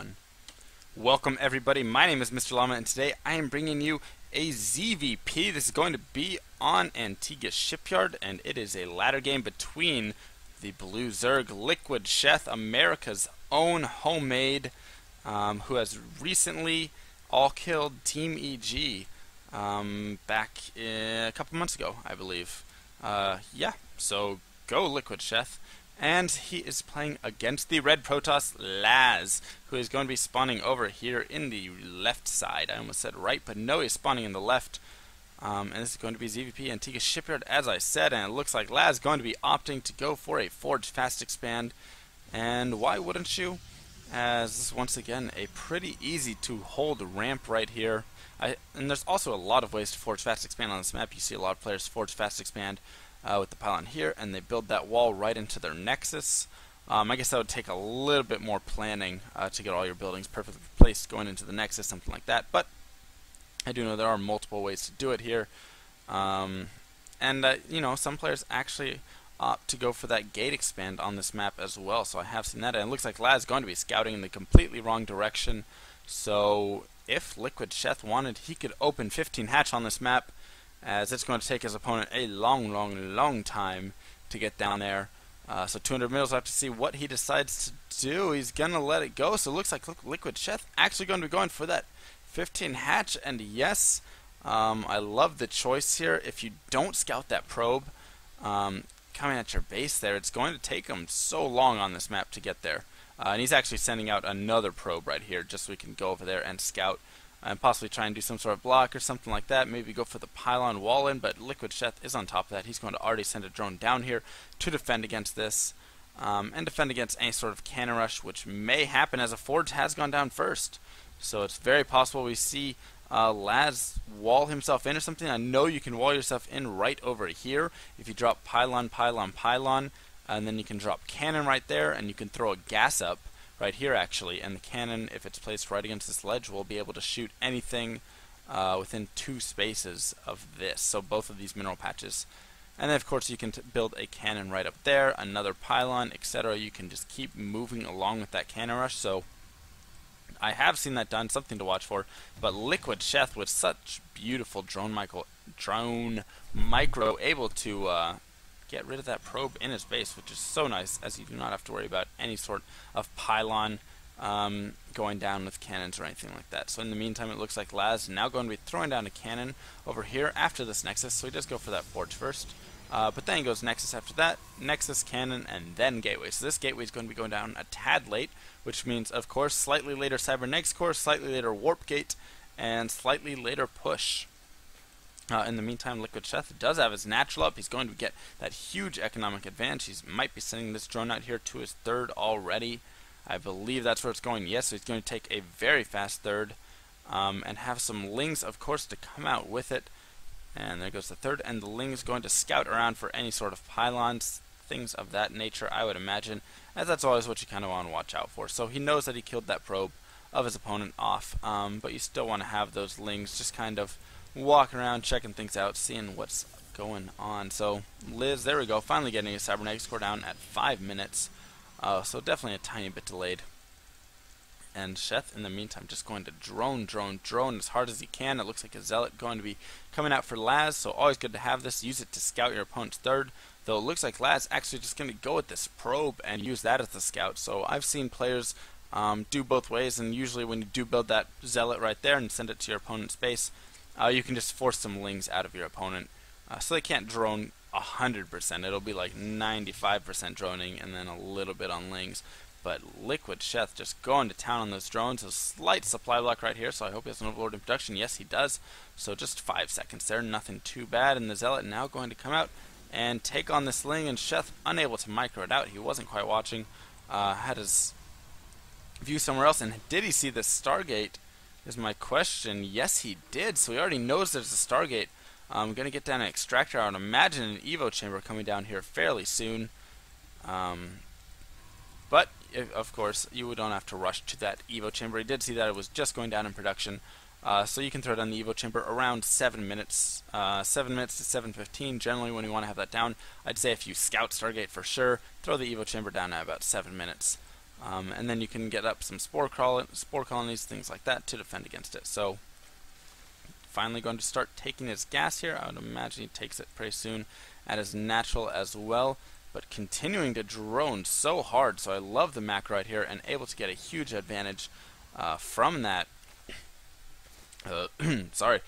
1. Welcome everybody, my name is Mr. Llama and today I am bringing you a ZVP. This is going to be on Antiga Shipyard and it is a ladder game between the Blue Zerg LiquidSheth, America's own homemade, who has recently all-killed Team EG back a couple months ago, I believe. Yeah, so go LiquidSheth. And he is playing against the red Protoss LaZ, who is going to be spawning over here in the left side. I almost said right, but no, he's spawning in the left. And this is going to be ZVP Antiga Shipyard, as I said, and it looks like LaZ is going to be opting to go for a Forge Fast Expand. And why wouldn't you? As this is once again a pretty easy to hold ramp right here. And there's also a lot of ways to Forge Fast Expand on this map. You see a lot of players Forge Fast Expand with the pylon here, and they build that wall right into their nexus. I guess that would take a little bit more planning to get all your buildings perfectly placed going into the nexus, something like that, but I do know there are multiple ways to do it here. You know, some players actually opt to go for that gate expand on this map as well, so I have seen that, and it looks like LaZ is going to be scouting in the completely wrong direction. So if LiquidSheth wanted, he could open 15 hatch on this map, as it's going to take his opponent a long time to get down there. So 200 mils, we'll have to see what he decides to do. He's going to let it go, so it looks like LiquidSheth actually going to be going for that 15 hatch, and yes, I love the choice here. If you don't scout that probe coming at your base there, it's going to take him so long on this map to get there. And he's actually sending out another probe right here just so we can go over there and scout and possibly try and do some sort of block or something like that. Maybe go for the pylon wall in, but LiquidSheth is on top of that. He's going to already send a drone down here to defend against this, and defend against any sort of cannon rush, which may happen as a Forge has gone down first. So it's very possible we see LaZ wall himself in or something. I know you can wall yourself in right over here if you drop pylon, and then you can drop cannon right there, and you can throw a gas up right here actually, and the cannon, if it's placed right against this ledge, will be able to shoot anything within 2 spaces of this, so both of these mineral patches. And then of course you can build a cannon right up there, another pylon, etc. You can just keep moving along with that cannon rush. So I have seen that done, something to watch for. But LiquidSheth with such beautiful drone micro able to get rid of that probe in his base, which is so nice, as you do not have to worry about any sort of pylon going down with cannons or anything like that. So in the meantime, it looks like LaZ is now going to be throwing down a cannon over here after this nexus, so he does go for that forge first. But then he goes nexus after that, nexus, cannon, and then gateway. So this gateway is going to be going down a tad late, which means, of course, slightly later Cybernex core, slightly later warp gate, and slightly later push. In the meantime, LiquidSheth does have his natural up. He's going to get that huge economic advantage. He might be sending this drone out here to his third already. I believe that's where it's going. Yes, so he's going to take a very fast third and have some lings, of course, to come out with it. And there goes the third, and the ling is going to scout around for any sort of pylons, things of that nature, I would imagine, as that's always what you kind of want to watch out for. So he knows that he killed that probe of his opponent off, but you still want to have those lings just kind of walking around, checking things out, seeing what's going on. So LaZ, there we go, finally getting a Cybernetic score down at 5 minutes. So definitely a tiny bit delayed. And Sheth, in the meantime, just going to drone as hard as he can. It looks like a Zealot going to be coming out for LaZ, so always good to have this. Use it to scout your opponent's third. Though it looks like LaZ actually just going to go with this probe and use that as the scout. So I've seen players do both ways, and usually when you do build that Zealot right there and send it to your opponent's base, you can just force some lings out of your opponent. So they can't drone 100%. It'll be like 95% droning and then a little bit on lings. But LiquidSheth just going to town on those drones. A slight supply block right here, so I hope he has an overlord in production. Yes, he does. So just 5 seconds there, nothing too bad. And the Zealot now going to come out and take on this ling, and Sheth unable to micro it out. He wasn't quite watching. Had his view somewhere else. And did he see the Stargate? Is my question. Yes, he did. So he already knows there's a Stargate. I'm going to get down an extractor. I would imagine an Evo chamber coming down here fairly soon. But, of course, you don't have to rush to that Evo chamber. He did see that it was just going down in production. So you can throw down the Evo chamber around 7 minutes. 7 minutes to 7:15 generally when you want to have that down. I'd say if you scout Stargate for sure, throw the Evo chamber down at about 7 minutes. And then you can get up some spore colonies, things like that, to defend against it. So finally going to start taking his gas here. I would imagine he takes it pretty soon at his natural as well, but continuing to drone so hard. So I love the macro right here and able to get a huge advantage from that. Sorry.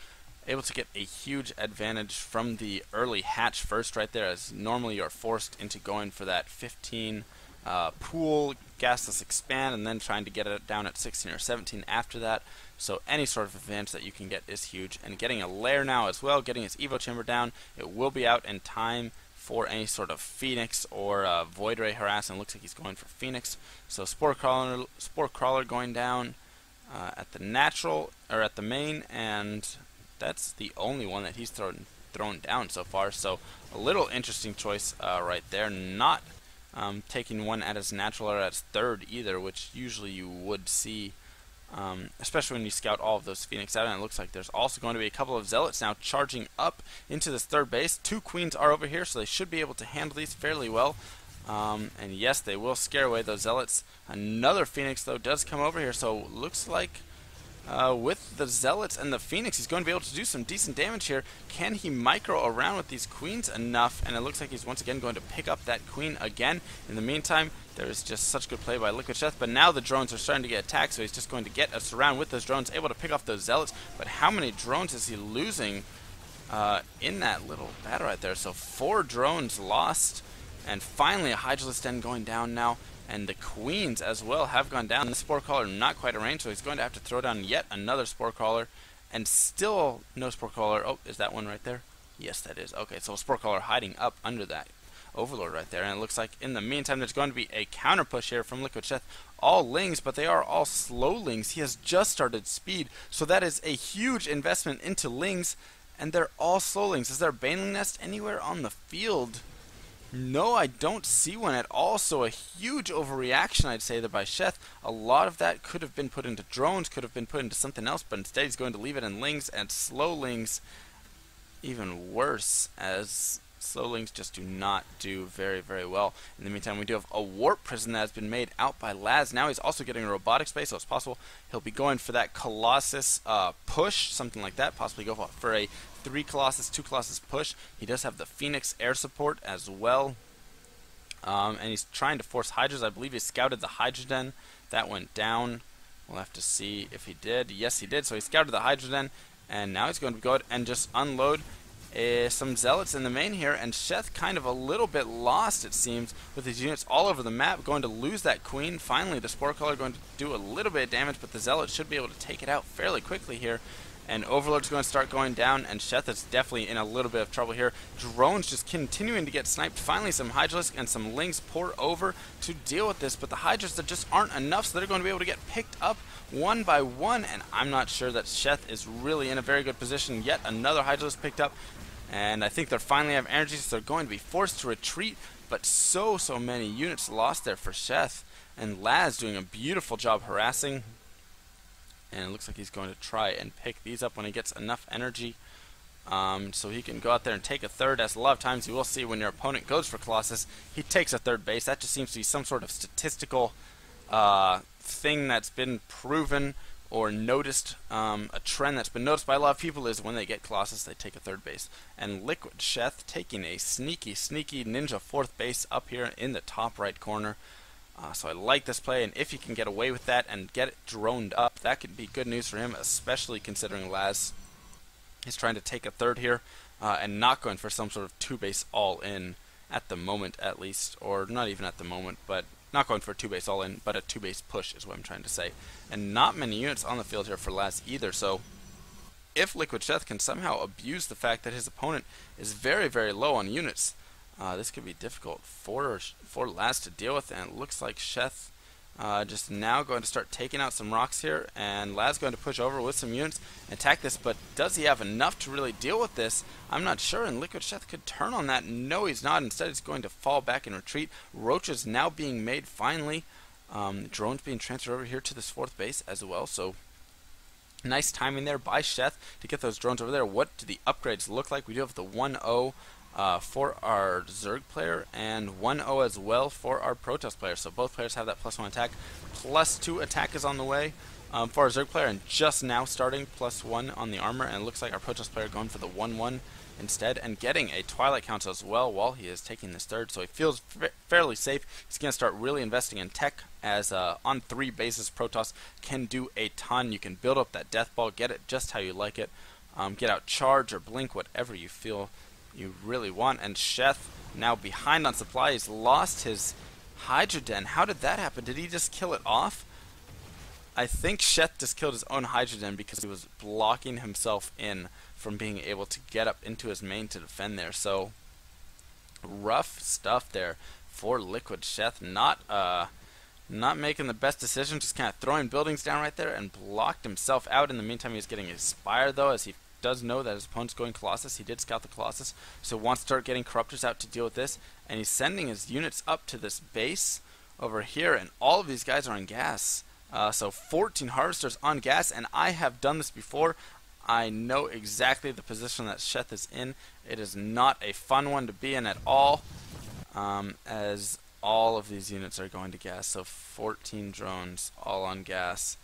Able to get a huge advantage from the early hatch first right there, as normally you're forced into going for that 15 pool gasless expand and then trying to get it down at 16 or 17 after that. So any sort of advantage that you can get is huge. And getting a lair now as well, getting his evo chamber down, it will be out in time for any sort of Phoenix or Void Ray harass, and looks like he's going for Phoenix. So Spore Crawler going down at the natural, or at the main, and that's the only one that he's thrown down so far. So a little interesting choice right there. Not taking one at his natural or at his third either, which usually you would see, especially when you scout all of those Phoenix out. And it looks like there's also going to be a couple of Zealots now charging up into this third base. 2 Queens are over here, so they should be able to handle these fairly well. And yes, they will scare away those Zealots. Another Phoenix, though, does come over here, so looks like with the Zealots and the Phoenix, he's going to be able to do some decent damage here. Can he micro around with these Queens enough? And it looks like he's once again going to pick up that Queen again. In the meantime, there is just such good play by LiquidSheth, but now the drones are starting to get attacked, so he's just going to get a surround with those drones, able to pick off those Zealots. But how many drones is he losing in that little battle right there? So 4 drones lost, and finally a Hydralisk Den going down now. And the Queens as well have gone down. The Spore Crawler not quite a range, so he's going to have to throw down yet another Spore Crawler. And still no Spore Crawler. Oh, is that one right there? Yes, that is. Okay, so Spore Crawler hiding up under that Overlord right there. And it looks like in the meantime there's going to be a counter push here from LiquidSheth. All Lings, but they are all slow Lings. He has just started speed, so that is a huge investment into Lings. And they're all slow Lings. Is there a Baneling Nest anywhere on the field? No, I don't see one at all, so a huge overreaction, I'd say, there by Sheth. A lot of that could have been put into drones, could have been put into something else, but instead he's going to leave it in Lings, and slow Lings even worse, as slow Lings just do not do very, very well. In the meantime, we do have a Warp Prison that has been made out by LaZ. Now he's also getting a robotic space, so it's possible he'll be going for that Colossus push, something like that, possibly go for a 3 Colossus, 2 Colossus push. He does have the Phoenix air support as well. And he's trying to force Hydras. I believe he scouted the Hydra Den. That went down. We'll have to see if he did. Yes, he did. So he scouted the Hydra Den. And now he's going to go ahead and just unload some Zealots in the main here. And Sheth kind of a little bit lost, it seems, with his units all over the map. Going to lose that Queen. Finally, the Spore Crawler going to do a little bit of damage, but the Zealots should be able to take it out fairly quickly here. And Overlord's going to start going down, and Sheth is definitely in a little bit of trouble here. Drones just continuing to get sniped. Finally, some Hydralisk and some Lings pour over to deal with this, but the Hydras that just aren't enough, so they're going to be able to get picked up one by one, and I'm not sure that Sheth is really in a very good position. Yet another Hydralisk picked up, and I think they finally have energy, so they're going to be forced to retreat, but so many units lost there for Sheth, and LaZ doing a beautiful job harassing. And it looks like he's going to try and pick these up when he gets enough energy, so he can go out there and take a third. As a lot of times you will see when your opponent goes for Colossus, he takes a third base. That just seems to be some sort of statistical thing that's been proven or noticed. A trend that's been noticed by a lot of people is when they get Colossus, they take a third base. And LiquidSheth taking a sneaky ninja 4th base up here in the top right corner. So I like this play, and if he can get away with that and get it droned up, that could be good news for him, especially considering LaZ is trying to take a third here and not going for some sort of 2-base all-in at the moment, at least, or not even at the moment, but not going for a 2-base all-in, but a 2-base push is what I'm trying to say. And not many units on the field here for LaZ either, so if LiquidSheth can somehow abuse the fact that his opponent is very, very low on units, this could be difficult for LaZ to deal with, and it looks like Sheth just now going to start taking out some rocks here, and LaZ going to push over with some units and attack this, but does he have enough to really deal with this? I'm not sure, and LiquidSheth could turn on that. No, he's not. Instead, he's going to fall back and retreat. Roaches now being made finally. Drones being transferred over here to this 4th base as well, so nice timing there by Sheth to get those drones over there. What do the upgrades look like? We do have the 1-0 for our Zerg player, and 1-0 as well for our Protoss player. So both players have that +1 attack. +2 attack is on the way for our Zerg player, and just now starting +1 on the armor, and it looks like our Protoss player going for the 1-1 instead, and getting a Twilight Council as well while he is taking this third, so he feels fairly safe. He's going to start really investing in tech, as on 3 bases Protoss can do a ton. You can build up that Death Ball, get it just how you like it, get out Charge or Blink, whatever you feel you really want. And Sheth now behind on supply. He's lost his Hydra Den. How did that happen? Did he just kill it off? I think Sheth just killed his own Hydra Den because he was blocking himself in from being able to get up into his main to defend there. So rough stuff there for LiquidSheth. Not making the best decision, just kind of throwing buildings down right there, and blocked himself out. In the meantime, he's getting a Spire though, as he does know that his opponent's going Colossus. He did scout the Colossus, so wants to start getting Corruptors out to deal with this, and he's sending his units up to this base over here, and all of these guys are on gas. So 14 Harvesters on gas, and I have done this before. I know exactly the position that Sheth is in. It is not a fun one to be in at all, as all of these units are going to gas. So 14 drones all on gas,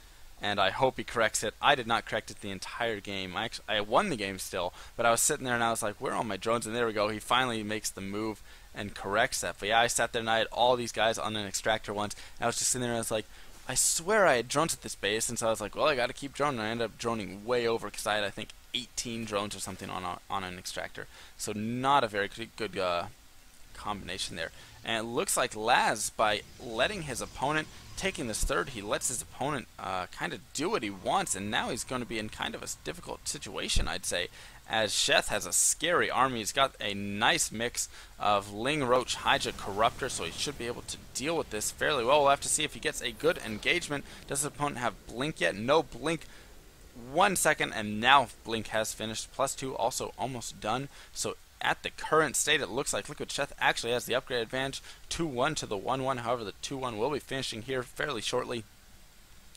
and I hope he corrects it. I did not correct it the entire game. I won the game still, but I was sitting there and I was like, where are all my drones? And there we go. He finally makes the move and corrects that. But yeah, I sat there and I had all these guys on an extractor once, and I was just sitting there and I was like, I swear I had drones at this base, and so I was like, well, I got to keep droning. And I ended up droning way over because I had, I think, 18 drones or something on an extractor. So not a very good combination there. And it looks like LaZ, by letting his opponent taking this third, he lets his opponent kind of do what he wants, and now he's going to be in kind of a difficult situation, I'd say, as Sheth has a scary army. He's got a nice mix of Ling, Roach, Hydra, Corruptor, so he should be able to deal with this fairly well. We'll have to see if he gets a good engagement. Does his opponent have Blink yet? No Blink. 1 second, and now Blink has finished. +2 also almost done. So at the current state, it looks like LiquidSheth actually has the upgrade advantage. 2-1 to the 1-1. However, the 2-1 will be finishing here fairly shortly.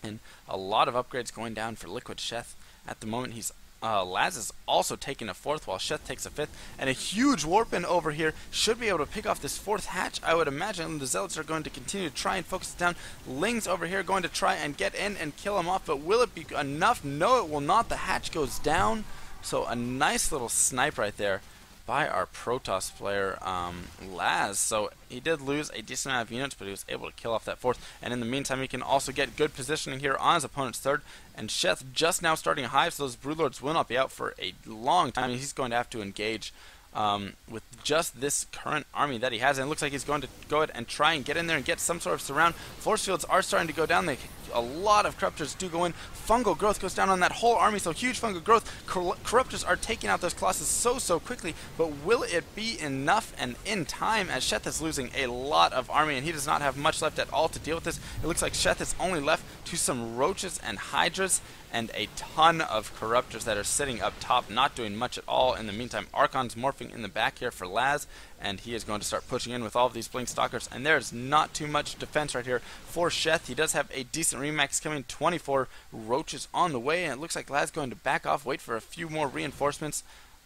And a lot of upgrades going down for LiquidSheth at the moment. He's LaZ is also taking a 4th, while Sheth takes a 5th, and a huge warp in over here should be able to pick off this 4th hatch. I would imagine the Zealots are going to continue to try and focus it down. Ling's over here going to try and get in and kill him off, but will it be enough? No, it will not. The hatch goes down, so a nice little snipe right there by our Protoss player, LaZ. So he did lose a decent amount of units, but he was able to kill off that 4th. And in the meantime, he can also get good positioning here on his opponent's 3rd. And Sheth just now starting a hive, so those Broodlords will not be out for a long time. He's going to have to engage with just this current army that he has. And it looks like he's going to go ahead and try and get in there and get some sort of surround. Force fields are starting to go down. A lot of Corruptors do go in. Fungal growth goes down on that whole army, so huge fungal growth. Corruptors are taking out those Colossus so quickly, but will it be enough and in time, as Sheth is losing a lot of army, and he does not have much left at all to deal with this. It looks like Sheth is only left to some Roaches and Hydras, and a ton of Corruptors that are sitting up top, not doing much at all. In the meantime, Archon's morphing in the back here for LaZ, and he is going to start pushing in with all of these Blink Stalkers, and there's not too much defense right here for Sheth. He does have a decent remax coming, 24 Roaches on the way, and it looks like LaZ is going to back off, wait for a few more reinforcements,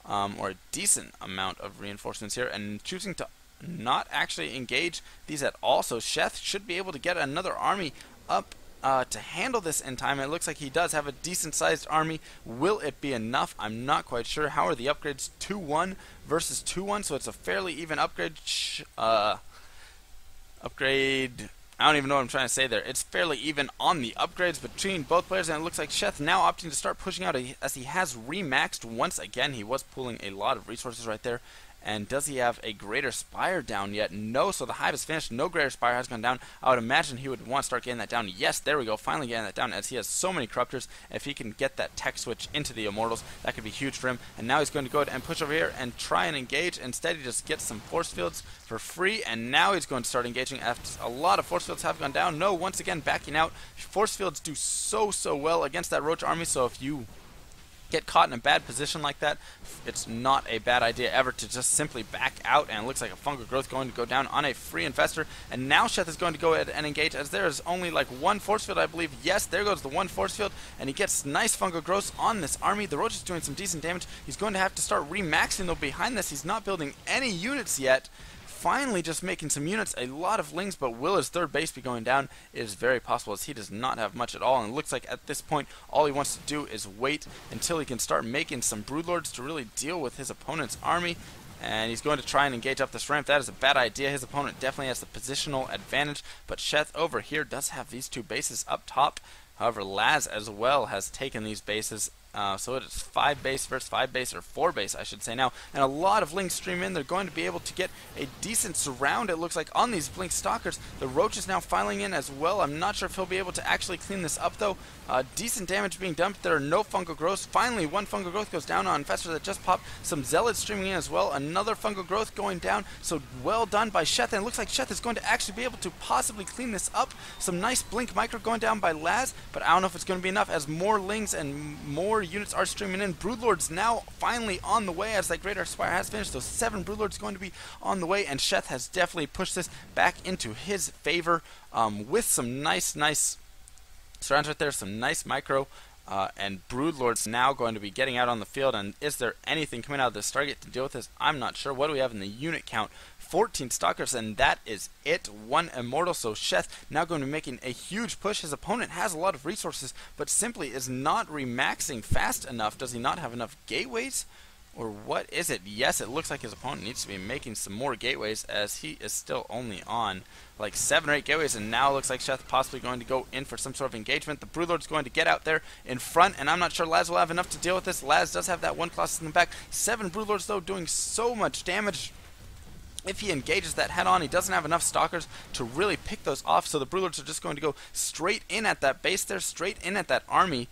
or a decent amount of reinforcements here, and choosing to not actually engage these at all. So Sheth should be able to get another army up to handle this in time. It looks like he does have a decent sized army. Will it be enough? I'm not quite sure. How are the upgrades? 2-1 versus 2-1, so it's a fairly even upgrade. I don't even know what I'm trying to say there. It's fairly even on the upgrades between both players, and it looks like Sheth now opting to start pushing out as he has remaxed once again. He was pulling a lot of resources right there. And does he have a Greater Spire down yet? No, so the hive is finished. No Greater Spire has gone down. I would imagine he would want to start getting that down. Yes, there we go, finally getting that down, as he has so many Corruptors. If he can get that tech switch into the Immortals, that could be huge for him. And now he's going to go ahead and push over here and try and engage. Instead, he just gets some Force Fields for free, and now he's going to start engaging after a lot of Force Fields have gone down. No, once again, backing out. Force Fields do so well against that Roach army, so if you get caught in a bad position like that, it's not a bad idea ever to just simply back out, and it looks like a fungal growth going to go down on a free investor. And now LiquidSheth is going to go ahead and engage, as there is only like one force field, I believe. Yes, there goes the one force field, and he gets nice fungal growths on this army. The Roach is doing some decent damage. He's going to have to start remaxing though behind this. He's not building any units yet. Finally just making some units, a lot of lings, but will his third base be going down? It is very possible, as he does not have much at all, and it looks like at this point all he wants to do is wait until he can start making some broodlords to really deal with his opponent's army. And he's going to try and engage up this ramp. That is a bad idea. His opponent definitely has the positional advantage, but Sheth over here does have these two bases up top. However, LaZ as well has taken these bases. So it is 5 base versus 5 base, or 4 base I should say now, and a lot of lings stream in. They're going to be able to get a decent surround, it looks like, on these blink stalkers. The Roach is now filing in as well. I'm not sure if he'll be able to actually clean this up though. Decent damage being done, but there are no fungal growths. Finally, one fungal growth goes down on Infestor that just popped. Some Zealots streaming in as well. Another fungal growth going down, so well done by Sheth, and it looks like Sheth is going to actually be able to possibly clean this up. Some nice blink micro going down by LaZ, but I don't know if it's going to be enough, as more lings and more units are streaming in. Broodlords now finally on the way, as that Great Spire has finished. Those 7 Broodlords going to be on the way, and Sheth has definitely pushed this back into his favor with some nice surrounds right there, some nice micro, and Broodlords now going to be getting out on the field. And is there anything coming out of this Stargate to deal with this? I'm not sure. What do we have in the unit count? 14 stalkers, and that is it. 1 immortal. So Sheth now going to be making a huge push. His opponent has a lot of resources, but simply is not remaxing fast enough. Does he not have enough gateways, or what is it? Yes, it looks like his opponent needs to be making some more gateways, as he is still only on like 7 or 8 gateways, and now it looks like Sheth possibly going to go in for some sort of engagement. The Broodlord's going to get out there in front, and I'm not sure LaZ will have enough to deal with this. LaZ does have that one Colossus in the back. 7 Broodlords though, doing so much damage. If he engages that head on, he doesn't have enough stalkers to really pick those off, so the Broodlords are just going to go straight in at that base there, straight in at that army.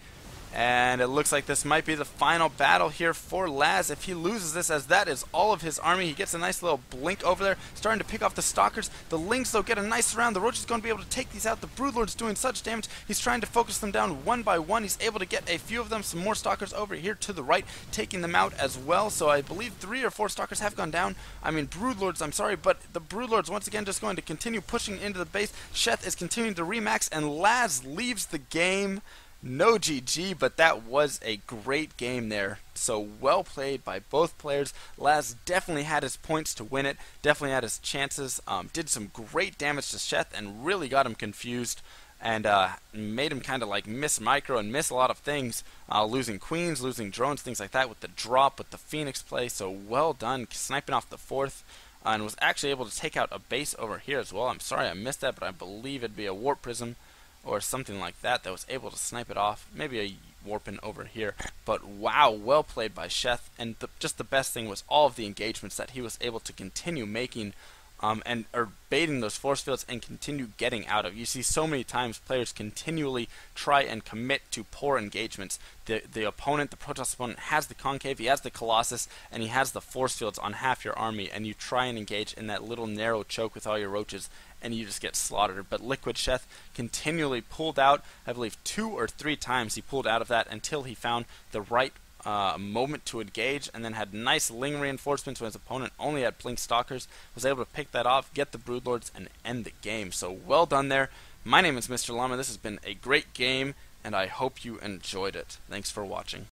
And it looks like this might be the final battle here for LaZ. If he loses this, as that is all of his army, he gets a nice little blink over there, starting to pick off the stalkers. The lings though get a nice surround. The Roach is going to be able to take these out. The Broodlord's doing such damage. He's trying to focus them down one by one. He's able to get a few of them. Some more stalkers over here to the right, taking them out as well. So I believe 3 or 4 stalkers have gone down. I mean Broodlords, I'm sorry, but the Broodlords once again just going to continue pushing into the base. Sheth is continuing to remax, and LaZ leaves the game. No GG, but that was a great game there. So well played by both players. LaZ definitely had his points to win it, definitely had his chances, did some great damage to Sheth and really got him confused, and made him kind of like miss micro and miss a lot of things, losing queens, losing drones, things like that with the drop, with the Phoenix play. So well done, sniping off the 4th. And was actually able to take out a base over here as well. I'm sorry I missed that, but I believe it'd be a warp prism or something like that was able to snipe it off. Maybe a warping over here. But wow, well played by Sheth. And just the best thing was all of the engagements that he was able to continue making, and baiting those force fields and continue getting out of. You see so many times players continually try and commit to poor engagements. The opponent, the Protoss opponent, has the concave, he has the Colossus, and he has the force fields on half your army, and you try and engage in that little narrow choke with all your roaches, and you just get slaughtered. But LiquidSheth continually pulled out. I believe 2 or 3 times he pulled out of that until he found the right moment to engage, and then had nice ling reinforcements when his opponent only had blink stalkers, was able to pick that off, get the Broodlords, and end the game. So well done there. My name is MrLlama. This has been a great game, and I hope you enjoyed it. Thanks for watching.